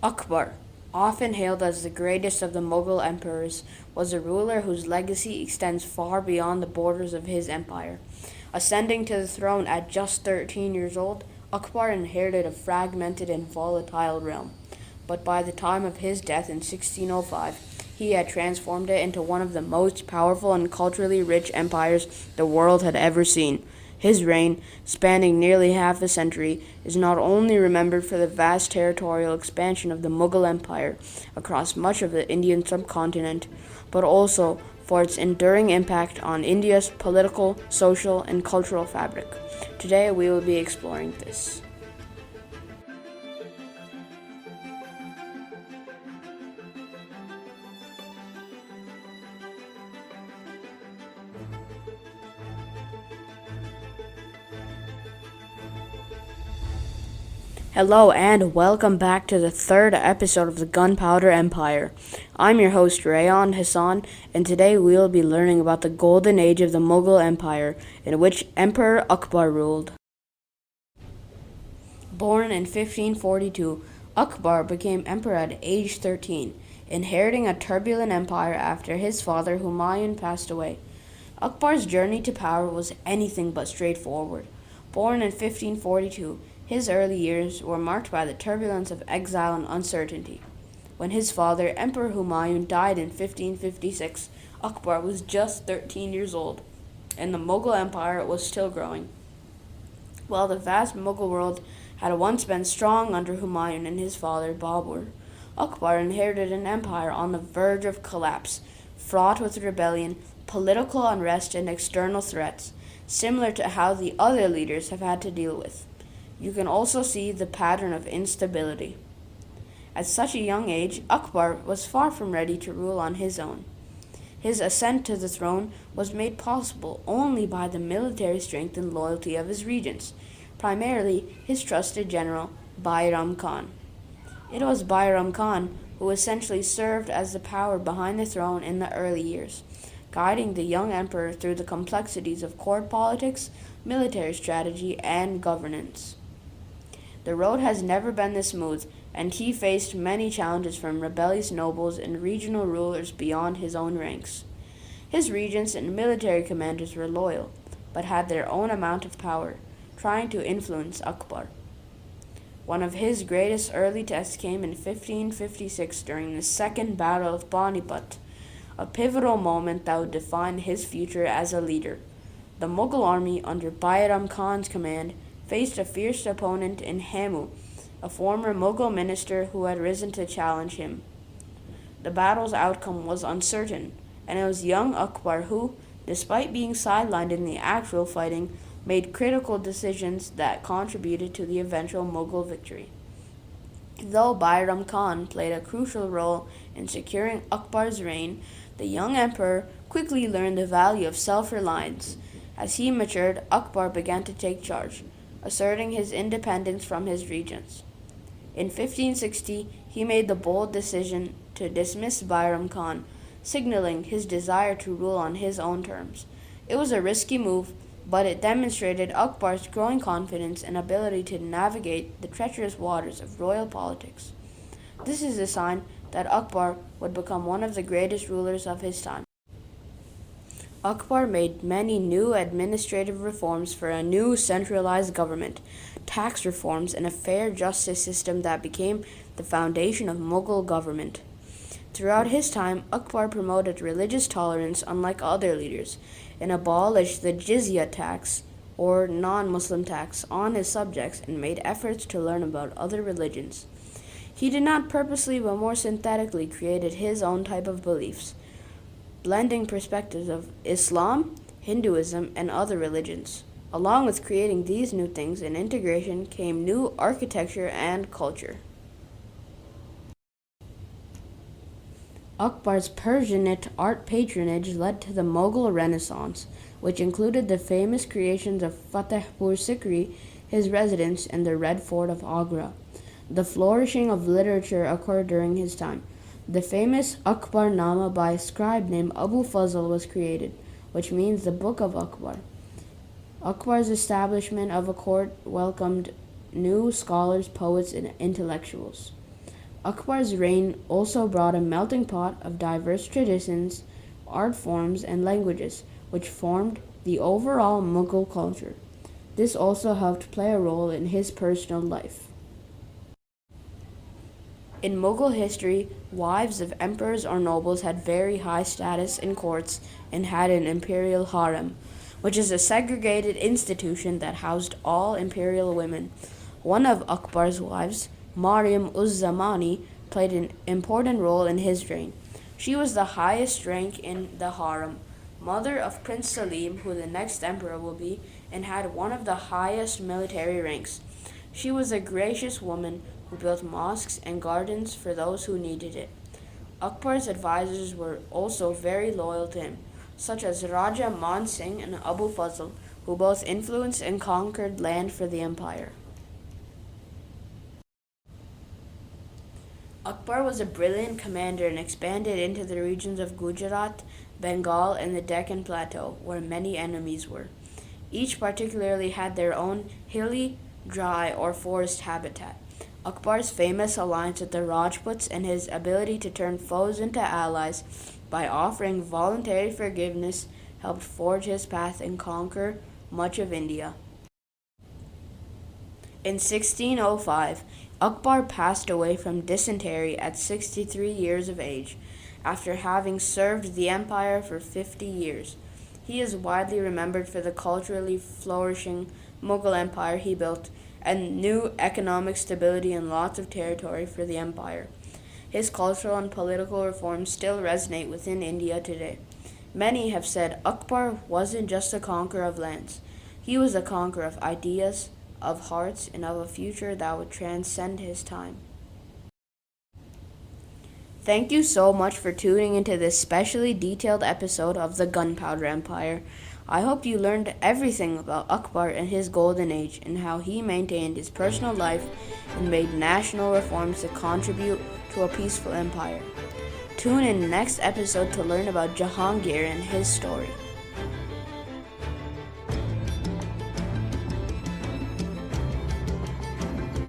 Akbar, often hailed as the greatest of the Mughal emperors, was a ruler whose legacy extends far beyond the borders of his empire. Ascending to the throne at just 13 years old, Akbar inherited a fragmented and volatile realm. But by the time of his death in 1605, he had transformed it into one of the most powerful and culturally rich empires the world had ever seen. His reign, spanning nearly half a century, is not only remembered for the vast territorial expansion of the Mughal Empire across much of the Indian subcontinent, but also for its enduring impact on India's political, social, and cultural fabric. Today we will be exploring this. Hello and welcome back to the third episode of the Gunpowder Empire. I'm your host Rayyan Hassan, and today we will be learning about the golden age of the Mughal Empire, in which Emperor Akbar ruled. Born in 1542, Akbar became emperor at age 13, inheriting a turbulent empire after his father Humayun passed away. Akbar's journey to power was anything but straightforward. Born in 1542, his early years were marked by the turbulence of exile and uncertainty. When his father, Emperor Humayun, died in 1556, Akbar was just 13 years old, and the Mughal Empire was still growing. While the vast Mughal world had once been strong under Humayun and his father, Babur, Akbar inherited an empire on the verge of collapse, fraught with rebellion, political unrest, and external threats, similar to how the other leaders have had to deal with. You can also see the pattern of instability. At such a young age, Akbar was far from ready to rule on his own. His ascent to the throne was made possible only by the military strength and loyalty of his regents, primarily his trusted general, Bayram Khan. It was Bayram Khan who essentially served as the power behind the throne in the early years, guiding the young emperor through the complexities of court politics, military strategy, and governance. The road has never been this smooth, and he faced many challenges from rebellious nobles and regional rulers beyond his own ranks. His regents and military commanders were loyal, but had their own amount of power, trying to influence Akbar. One of his greatest early tests came in 1556 during the Second Battle of Panipat, a pivotal moment that would define his future as a leader. The Mughal army, under Bayram Khan's command, faced a fierce opponent in Hamu, a former Mughal minister who had risen to challenge him. The battle's outcome was uncertain, and it was young Akbar who, despite being sidelined in the actual fighting, made critical decisions that contributed to the eventual Mughal victory. Though Bayram Khan played a crucial role in securing Akbar's reign, the young emperor quickly learned the value of self-reliance. As he matured, Akbar began to take charge, asserting his independence from his regents. In 1560, he made the bold decision to dismiss Bayram Khan, signaling his desire to rule on his own terms. It was a risky move, but it demonstrated Akbar's growing confidence and ability to navigate the treacherous waters of royal politics. This is a sign that Akbar would become one of the greatest rulers of his time. Akbar made many new administrative reforms for a new centralized government, tax reforms, and a fair justice system that became the foundation of Mughal government. Throughout his time, Akbar promoted religious tolerance unlike other leaders, and abolished the jizya tax, or non-Muslim tax, on his subjects and made efforts to learn about other religions. He did not purposely but more synthetically created his own type of beliefs, blending perspectives of Islam, Hinduism, and other religions. Along with creating these new things in integration came new architecture and culture. Akbar's Persianate art patronage led to the Mughal Renaissance, which included the famous creations of Fatehpur Sikri, his residence, and the Red Fort of Agra. The flourishing of literature occurred during his time. The famous Akbarnama by a scribe named Abu Fazl was created, which means the Book of Akbar. Akbar's establishment of a court welcomed new scholars, poets, and intellectuals. Akbar's reign also brought a melting pot of diverse traditions, art forms, and languages, which formed the overall Mughal culture. This also helped play a role in his personal life. In Mughal history, wives of emperors or nobles had very high status in courts and had an imperial harem, which is a segregated institution that housed all imperial women. One of Akbar's wives, Mariam uz Zamani, played an important role in his reign. She was the highest rank in the harem, mother of Prince Salim, who the next emperor will be, and had one of the highest military ranks. She was a gracious woman who built mosques and gardens for those who needed it. Akbar's advisors were also very loyal to him, such as Raja Man Singh and Abu Fazl, who both influenced and conquered land for the empire. Akbar was a brilliant commander and expanded into the regions of Gujarat, Bengal, and the Deccan Plateau, where many enemies were. Each particularly had their own hilly, dry, or forest habitat. Akbar's famous alliance with the Rajputs and his ability to turn foes into allies by offering voluntary forgiveness helped forge his path and conquer much of India. In 1605, Akbar passed away from dysentery at 63 years of age, after having served the empire for 50 years. He is widely remembered for the culturally flourishing Mughal Empire he built and new economic stability and lots of territory for the empire. His cultural and political reforms still resonate within India today. Many have said Akbar wasn't just a conqueror of lands. He was a conqueror of ideas, of hearts, and of a future that would transcend his time. Thank you so much for tuning into this specially detailed episode of the Gunpowder Empire. I hope you learned everything about Akbar and his golden age and how he maintained his personal life and made national reforms to contribute to a peaceful empire. Tune in next episode to learn about Jahangir and his story.